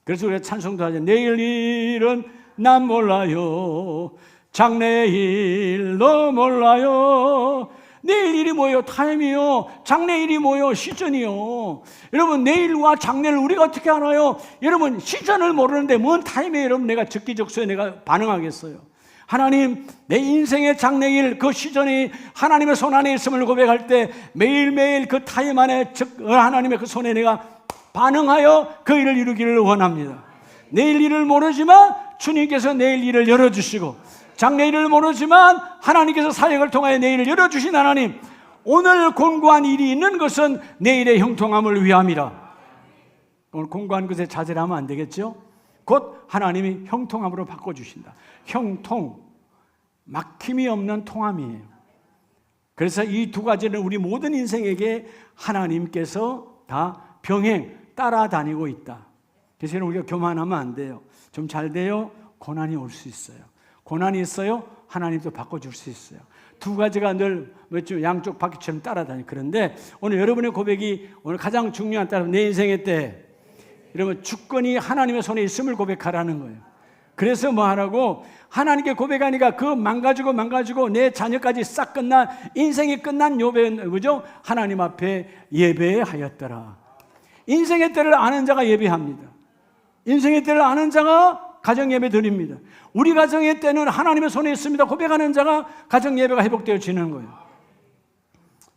그래서 우리가 찬송도 하죠. 내일 일은 난 몰라요. 장래 일도 몰라요. 내일 일이 뭐예요? 타임이요. 장래 일이 뭐예요? 시즌이요. 여러분 내일과 장래를 우리가 어떻게 알아요? 여러분 시즌을 모르는데 뭔 타임에 여러분 내가 적기적소에 내가 반응하겠어요? 하나님 내 인생의 장래일 그 시즌이 하나님의 손 안에 있음을 고백할 때 매일매일 그 타임 안에 하나님의 그 손에 내가 반응하여 그 일을 이루기를 원합니다. 내일 일을 모르지만 주님께서 내일 일을 열어주시고 장래 일을 모르지만 하나님께서 사역을 통하여 내일을 열어주신 하나님, 오늘 공고한 일이 있는 것은 내일의 형통함을 위함이라. 오늘 공고한 것에 자제하면 안 되겠죠? 곧 하나님이 형통함으로 바꿔주신다. 형통, 막힘이 없는 통함이에요. 그래서 이 두 가지는 우리 모든 인생에게 하나님께서 다 병행, 따라다니고 있다. 그래서 우리가 교만하면 안 돼요. 좀 잘 돼요? 고난이 올 수 있어요. 고난이 있어요? 하나님도 바꿔줄 수 있어요. 두 가지가 늘 양쪽 바퀴처럼 따라다니. 그런데 오늘 여러분의 고백이 오늘 가장 중요한 따라 내 인생의 때 여러분 주권이 하나님의 손에 있음을 고백하라는 거예요. 그래서 뭐 하라고? 하나님께 고백하니까 그 망가지고 내 자녀까지 싹 끝난 인생이 끝난 요배는 그죠? 하나님 앞에 예배하였더라. 인생의 때를 아는 자가 예배합니다. 인생의 때를 아는 자가 가정 예배 드립니다. 우리 가정의 때는 하나님의 손에 있습니다. 고백하는 자가 가정 예배가 회복되어지는 거예요.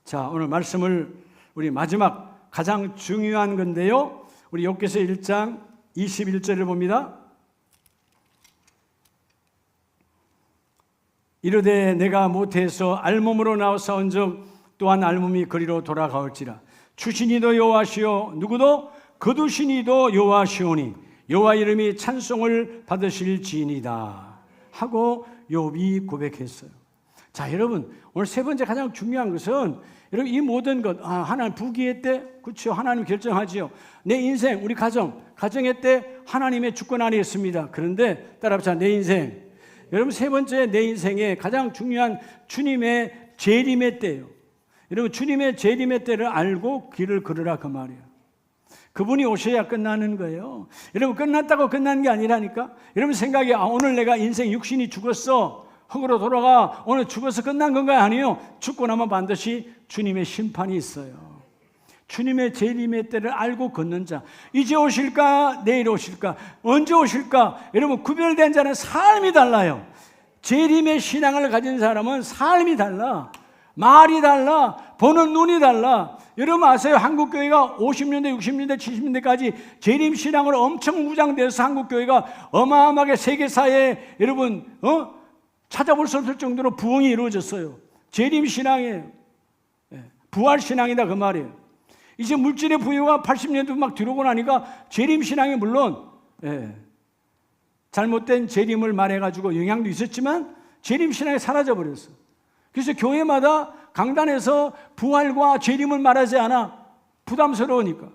자, 오늘 말씀을 우리 마지막 가장 중요한 건데요. 우리 욥기서 1장 21절을 봅니다. 이르되 내가 모태에서 알몸으로 나와서온즉 또한 알몸이 그리로 돌아가올지라. 주신이도 여호와시요 누구도 거두신이도 여호와시오니 여호와 이름이 찬송을 받으실지이다 하고 욥이 고백했어요. 자, 여러분 오늘 세 번째 가장 중요한 것은 여러분 이 모든 것 하나님 부귀의 때 그렇죠. 하나님 결정하지요. 내 인생 우리 가정의 때 하나님의 주권 안에 있습니다. 그런데 따라합시다. 내 인생 여러분 세 번째 내 인생의 가장 중요한 주님의 재림의 때예요. 여러분 주님의 재림의 때를 알고 길을 걸으라 그 말이에요. 그분이 오셔야 끝나는 거예요. 여러분 끝났다고 끝난 게 아니라니까. 여러분 생각에 오늘 내가 인생 육신이 죽었어. 흙으로 돌아가. 오늘 죽어서 끝난 건가요? 아니에요. 죽고 나면 반드시 주님의 심판이 있어요. 주님의 재림의 때를 알고 걷는 자. 이제 오실까? 내일 오실까? 언제 오실까? 여러분 구별된 자는 삶이 달라요. 재림의 신앙을 가진 사람은 삶이 달라. 말이 달라. 보는 눈이 달라. 여러분 아세요? 한국교회가 50년대, 60년대, 70년대까지 재림신앙으로 엄청 무장돼서 한국교회가 어마어마하게 세계사에 여러분 찾아볼 수 없을 정도로 부흥이 이루어졌어요. 재림신앙이에요. 부활신앙이다 그 말이에요. 이제 물질의 부유가 80년대 막 들어오고 나니까 재림신앙이 물론 잘못된 재림을 말해가지고 영향도 있었지만 재림신앙이 사라져버렸어요. 그래서 교회마다 강단에서 부활과 재림을 말하지 않아. 부담스러우니까.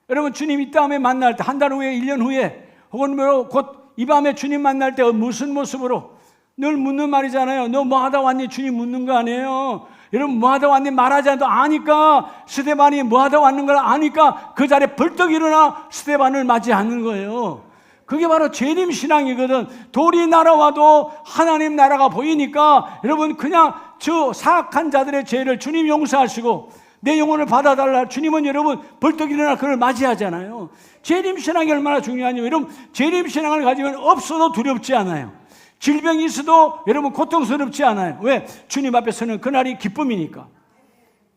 여러분 주님 이 다음에 만날 때 한 달 후에 1년 후에 혹은 곧 이 밤에 주님 만날 때 무슨 모습으로 늘 묻는 말이잖아요. 너 뭐 하다 왔니? 주님 묻는 거 아니에요. 여러분 뭐하다 왔니 말하지 않아도 아니까 스데반이 뭐하다 왔는 걸 아니까 그 자리에 벌떡 일어나 스데반을 맞이하는 거예요. 그게 바로 재림 신앙이거든. 돌이 날아와도 하나님 나라가 보이니까 여러분 그냥 저 사악한 자들의 죄를 주님 용서하시고 내 영혼을 받아달라. 주님은 여러분 벌떡 일어나 그를 맞이하잖아요. 재림 신앙이 얼마나 중요하냐면 여러분 재림 신앙을 가지면 없어도 두렵지 않아요. 질병이 있어도 여러분 고통스럽지 않아요. 왜? 주님 앞에서는 그날이 기쁨이니까.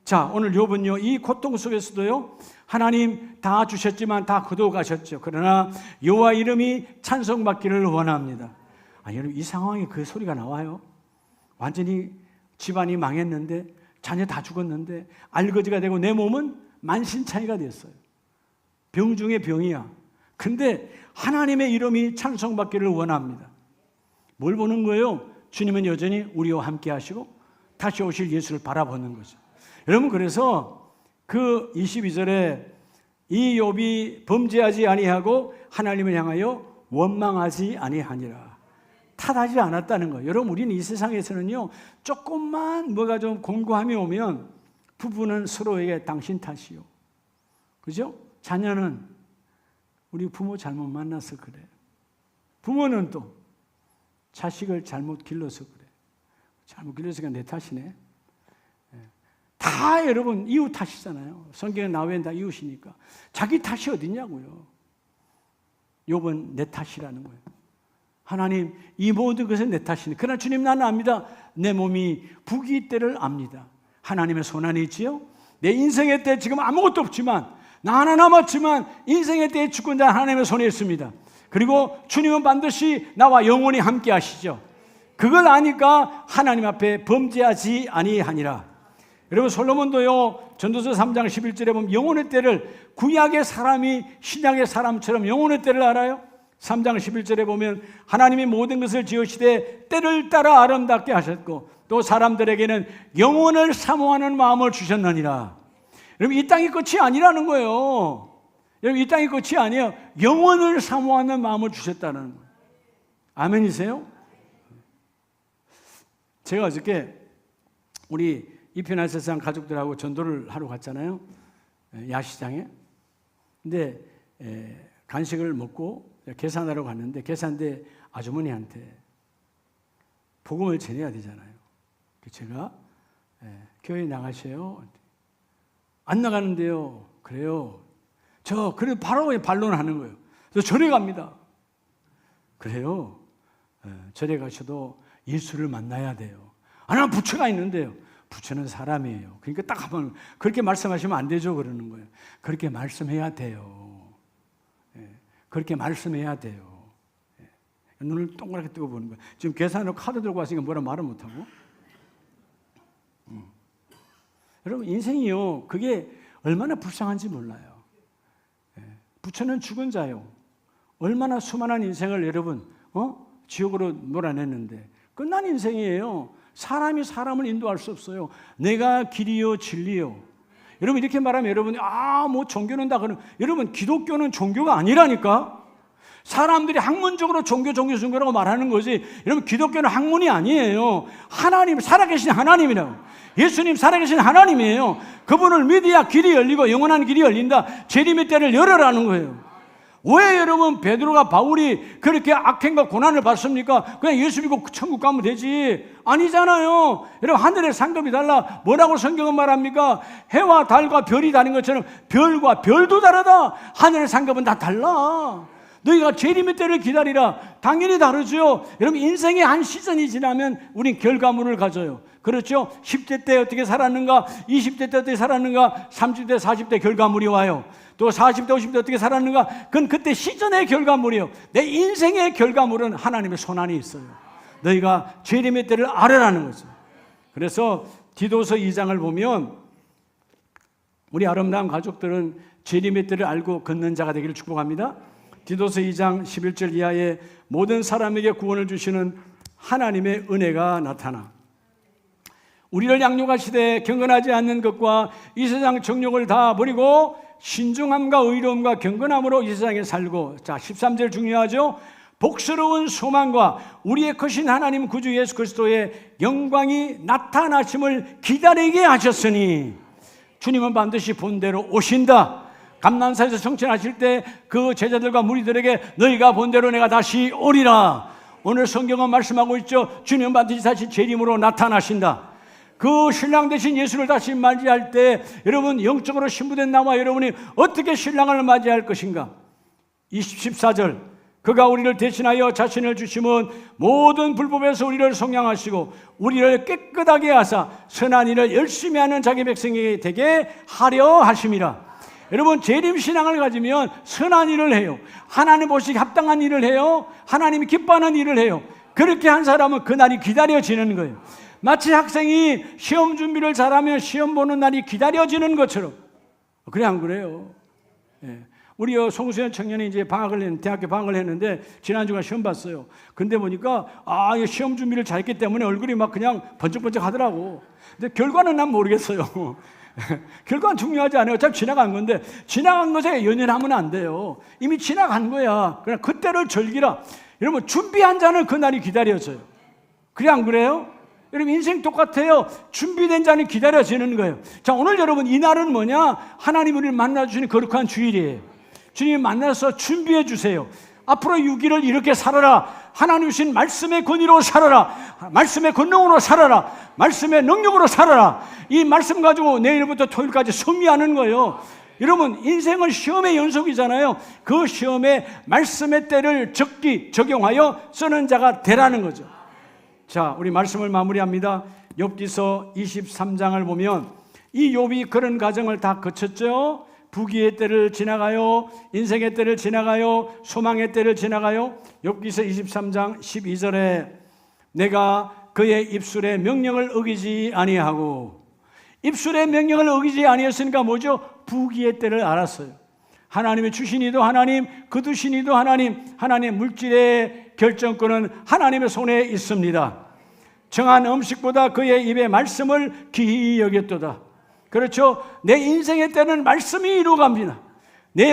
자, 오늘 욥은요 이 고통 속에서도요 하나님 다 주셨지만 다 거둬가셨죠. 그러나 여호와 이름이 찬송받기를 원합니다. 아니 여러분 이 상황에 그 소리가 나와요? 완전히 집안이 망했는데 자녀 다 죽었는데 알거지가 되고 내 몸은 만신창이가 됐어요. 병 중에 병이야. 근데 하나님의 이름이 찬송받기를 원합니다. 뭘 보는 거예요? 주님은 여전히 우리와 함께 하시고 다시 오실 예수를 바라보는 거죠. 여러분 그래서 그 22절에 이 욥이 범죄하지 아니하고 하나님을 향하여 원망하지 아니하니라. 탓하지 않았다는 거예요. 여러분 우리는 이 세상에서는요 조금만 뭐가 좀 공고함이 오면 부부는 서로에게 당신 탓이요. 그죠? 자녀는 우리 부모 잘못 만나서 그래. 부모는 또 자식을 잘못 길러서 그래. 잘못 길러서가 내 탓이네. 다 여러분 이웃 탓이잖아요. 성경에 나오면 다 이웃이니까. 자기 탓이 어딨냐고요. 욥은 내 탓이라는 거예요. 하나님 이 모든 것은 내 탓이네. 그러나 주님 나는 압니다. 내 몸이 부귀 때를 압니다. 하나님의 손안에 있지요. 내 인생의 때 지금 아무것도 없지만 나 하나 남았지만 인생의 때에 죽은 자 하나님의 손에 있습니다. 그리고 주님은 반드시 나와 영원히 함께 하시죠. 그걸 아니까 하나님 앞에 범죄하지 아니하니라. 여러분 솔로몬도요 전도서 3장 11절에 보면 영혼의 때를 구약의 사람이 신약의 사람처럼 영혼의 때를 알아요. 3장 11절에 보면 하나님이 모든 것을 지으시되 때를 따라 아름답게 하셨고 또 사람들에게는 영혼을 사모하는 마음을 주셨느니라. 여러분 이 땅이 끝이 아니라는 거예요. 여러분 이 땅이 끝이 아니에요. 영혼을 사모하는 마음을 주셨다는 거예요. 아멘이세요? 제가 어저께 우리 이편한 세상 가족들하고 전도를 하러 갔잖아요. 야시장에. 근데 간식을 먹고 계산하러 갔는데 계산대 아주머니한테 복음을 전해야 되잖아요. 제가 교회 나가세요. 안 나가는데요. 그래요. 저 그래 바로 반론하는 거예요. 저 절에 갑니다. 그래요. 절에 가셔도 예수를 만나야 돼요. 난 부처가 있는데요. 부처는 사람이에요. 그러니까 딱 한번 그렇게 말씀하시면 안 되죠. 그러는 거예요. 그렇게 말씀해야 돼요. 그렇게 말씀해야 돼요. 눈을 동그랗게 뜨고 보는 거예요. 지금 계산으로 카드 들고 왔으니까 뭐라 말을 못하고. 여러분 인생이요. 그게 얼마나 불쌍한지 몰라요. 부처는 죽은 자요. 얼마나 수많은 인생을 여러분 지옥으로 몰아냈는데 끝난 인생이에요. 사람이 사람을 인도할 수 없어요. 내가 길이요 진리요. 여러분 이렇게 말하면 여러분이 뭐 종교는 다 그런. 여러분 기독교는 종교가 아니라니까. 사람들이 학문적으로 종교라고 말하는 거지. 여러분 기독교는 학문이 아니에요. 하나님 살아계신 하나님이라고. 예수님 살아계신 하나님이에요. 그분을 믿어야 길이 열리고 영원한 길이 열린다. 재림의 때를 열어라는 거예요. 왜 여러분 베드로가 바울이 그렇게 악행과 고난을 받습니까? 그냥 예수 믿고 천국 가면 되지. 아니잖아요. 여러분 하늘의 상급이 달라. 뭐라고 성경은 말합니까? 해와 달과 별이 다른 것처럼 별과 별도 다르다. 하늘의 상급은 다 달라. 너희가 재림의 때를 기다리라. 당연히 다르죠. 여러분 인생의 한 시즌이 지나면 우린 결과물을 가져요. 그렇죠? 10대 때 어떻게 살았는가, 20대 때 어떻게 살았는가, 30대 40대 결과물이 와요. 또 40대 50대 어떻게 살았는가, 그건 그때 시즌의 결과물이에요. 내 인생의 결과물은 하나님의 손안에 있어요. 너희가 재림의 때를 알아라는 거죠. 그래서 디도서 2장을 보면 우리 아름다운 가족들은 재림의 때를 알고 걷는 자가 되기를 축복합니다. 디도서 2장 11절 이하에 모든 사람에게 구원을 주시는 하나님의 은혜가 나타나 우리를 양육하시되 경건하지 않는 것과 이 세상 정욕을 다 버리고 신중함과 의로움과 경건함으로 이 세상에 살고. 자 13절 중요하죠. 복스러운 소망과 우리의 크신 하나님 구주 예수 그리스도의 영광이 나타나심을 기다리게 하셨으니 주님은 반드시 본대로 오신다. 감난산에서 성천하실 때 그 제자들과 무리들에게 너희가 본대로 내가 다시 오리라. 오늘 성경은 말씀하고 있죠. 주님은 반드시 다시 재림으로 나타나신다. 그 신랑 되신 예수를 다시 맞이할 때 여러분 영적으로 신부된 나와 여러분이 어떻게 신랑을 맞이할 것인가? 14절 그가 우리를 대신하여 자신을 주심은 모든 불법에서 우리를 속량하시고 우리를 깨끗하게 하사 선한 일을 열심히 하는 자기 백성에게 되게 하려 하심이라. 여러분 재림신앙을 가지면 선한 일을 해요. 하나님 보시기 합당한 일을 해요. 하나님이 기뻐하는 일을 해요. 그렇게 한 사람은 그날이 기다려지는 거예요. 마치 학생이 시험 준비를 잘하면 시험 보는 날이 기다려지는 것처럼. 그래 안 그래요? 예. 우리 송수현 청년이 이제 대학교 방학을 했는데 지난주간 시험 봤어요. 근데 보니까 시험 준비를 잘했기 때문에 얼굴이 막 그냥 번쩍번쩍 하더라고. 근데 결과는 난 모르겠어요. 결과는 중요하지 않아요. 어차피 지나간 건데 지나간 것에 연연하면 안 돼요. 이미 지나간 거야. 그냥 그때를 즐기라. 여러분 준비한 자는 그날이 기다려져요. 그래 안 그래요? 여러분 인생 똑같아요. 준비된 자는 기다려지는 거예요. 자, 오늘 여러분 이 날은 뭐냐? 하나님 우리를 만나주시는 거룩한 주일이에요. 주님 만나서 준비해 주세요. 앞으로 6일을 이렇게 살아라. 하나님 주신 말씀의 권위로 살아라. 말씀의 권능으로 살아라. 말씀의 능력으로 살아라. 이 말씀 가지고 내일부터 토요일까지 승리하는 거예요. 여러분 인생은 시험의 연속이잖아요. 그 시험에 말씀의 때를 적용하여 쓰는 자가 되라는 거죠. 자, 우리 말씀을 마무리합니다. 욥기서 23장을 보면 이 욥이 그런 과정을 다 거쳤죠. 부귀의 때를 지나가요. 인생의 때를 지나가요. 소망의 때를 지나가요. 욥기서 23장 12절에 내가 그의 입술의 명령을 어기지 아니하고, 입술의 명령을 어기지 아니했으니까 뭐죠? 부귀의 때를 알았어요. 하나님의 주신이도 하나님, 거두신이도 하나님, 하나님의 물질의 결정권은 하나님의 손에 있습니다. 정한 음식보다 그의 입의 말씀을 귀히 여겼도다. 그렇죠? 내 인생의 때는 말씀이 이루어갑니다.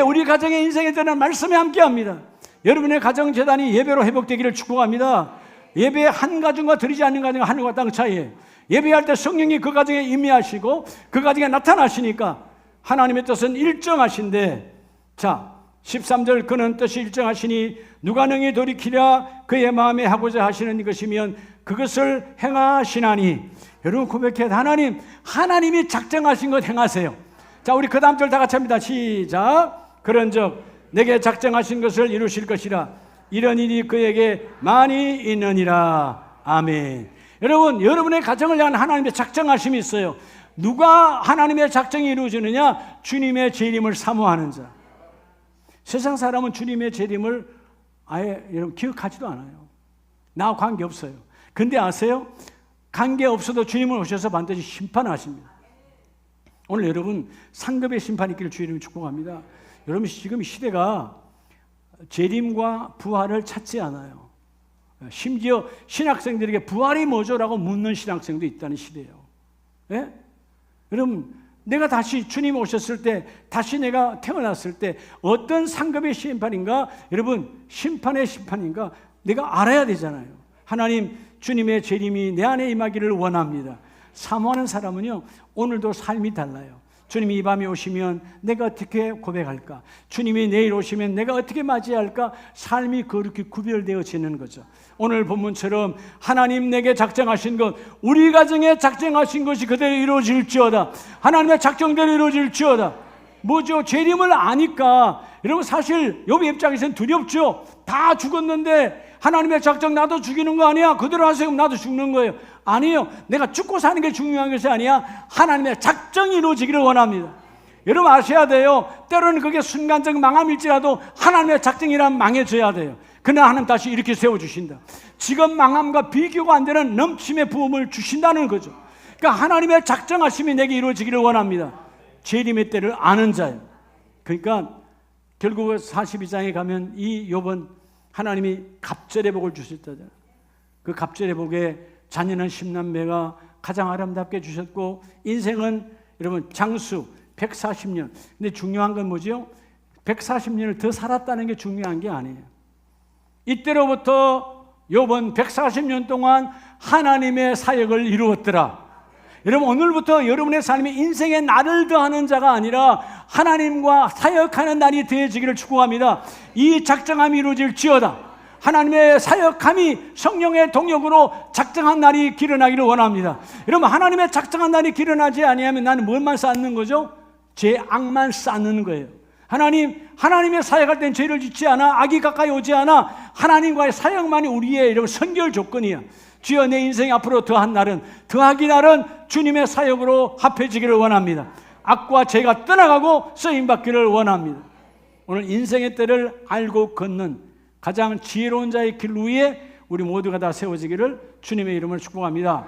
우리 가정의 인생의 때는 말씀이 함께합니다. 여러분의 가정재단이 예배로 회복되기를 축복합니다. 예배 한 가정과 드리지 않는 가정은 하늘과 땅 차이예요. 예배할 때 성령이 그 가정에 임재하시고 그 가정에 나타나시니까 하나님의 뜻은 일정하신데, 자 13절 그는 뜻이 일정하시니 누가 능히 돌이키랴. 그의 마음에 하고자 하시는 것이면 그것을 행하시나니. 여러분 고백해요. 하나님이 작정하신 것 행하세요. 자, 우리 그 다음 절 다 같이 합니다. 시작. 그런즉 내게 작정하신 것을 이루실 것이라. 이런 일이 그에게 많이 있느니라. 아멘. 여러분, 여러분의 가정을 향한 하나님의 작정하심이 있어요. 누가 하나님의 작정이 이루어지느냐? 주님의 재림을 사모하는 자. 세상 사람은 주님의 재림을 아예 여러분 기억하지도 않아요. 나와 관계없어요. 근데 아세요? 관계없어도 주님은 오셔서 반드시 심판하십니다. 오늘 여러분 상급의 심판이 있기를 주의 이름으로 축복합니다. 여러분 지금 시대가 재림과 부활을 찾지 않아요. 심지어 신학생들에게 부활이 뭐죠? 라고 묻는 신학생도 있다는 시대예요. 예? 여러분 내가 다시 주님 오셨을 때, 다시 내가 태어났을 때 어떤 상급의 심판인가? 여러분 심판의 심판인가? 내가 알아야 되잖아요. 하나님 주님의 재림이 내 안에 임하기를 원합니다. 사모하는 사람은요 오늘도 삶이 달라요. 주님이 이 밤에 오시면 내가 어떻게 고백할까? 주님이 내일 오시면 내가 어떻게 맞이할까? 삶이 그렇게 구별되어지는 거죠. 오늘 본문처럼 하나님 내게 작정하신 것, 우리 가정에 작정하신 것이 그대로 이루어질지어다. 하나님의 작정대로 이루어질지어다. 뭐죠? 재림을 아니까 여러분 사실 욥의 입장에서는 두렵죠. 다 죽었는데 하나님의 작정 나도 죽이는 거 아니야? 그대로 하세요. 나도 죽는 거예요. 아니에요. 내가 죽고 사는 게 중요한 것이 아니야. 하나님의 작정이 이루어지기를 원합니다. 여러분 아셔야 돼요. 때로는 그게 순간적 망함일지라도 하나님의 작정이라면 망해져야 돼요. 그러나 하나님 다시 이렇게 세워주신다. 지금 망함과 비교가 안 되는 넘침의 부음을 주신다는 거죠. 그러니까 하나님의 작정하심이 내게 이루어지기를 원합니다. 재림의 때를 아는 자예요. 그러니까 결국 42장에 가면 이 욥은 하나님이 갑절의 복을 주셨다잖아요. 그 갑절의 복에 자녀는 10남매가 가장 아름답게 주셨고, 인생은 여러분 장수 140년. 근데 중요한 건 뭐죠? 140년을 더 살았다는 게 중요한 게 아니에요. 이때로부터 욥은 140년 동안 하나님의 사역을 이루었더라. 여러분, 오늘부터 여러분의 삶이 인생에 날을 더하는 자가 아니라 하나님과 사역하는 날이 되어지기를 축복합니다. 이 작정함이 이루어질지어다. 하나님의 사역함이 성령의 동력으로 작정한 날이 길어나기를 원합니다. 여러분, 하나님의 작정한 날이 길어나지 아니하면 나는 뭘만 쌓는 거죠? 죄악만 쌓는 거예요. 하나님의 사역할 땐 죄를 짓지 않아, 악이 가까이 오지 않아. 하나님과의 사역만이 우리의 여러분 선결 조건이야. 주여, 내 인생 앞으로 더한 날은, 더하기 날은 주님의 사역으로 합해지기를 원합니다. 악과 죄가 떠나가고 쓰임받기를 원합니다. 오늘 인생의 때를 알고 걷는 가장 지혜로운 자의 길 위에 우리 모두가 다 세워지기를 주님의 이름으로 축복합니다.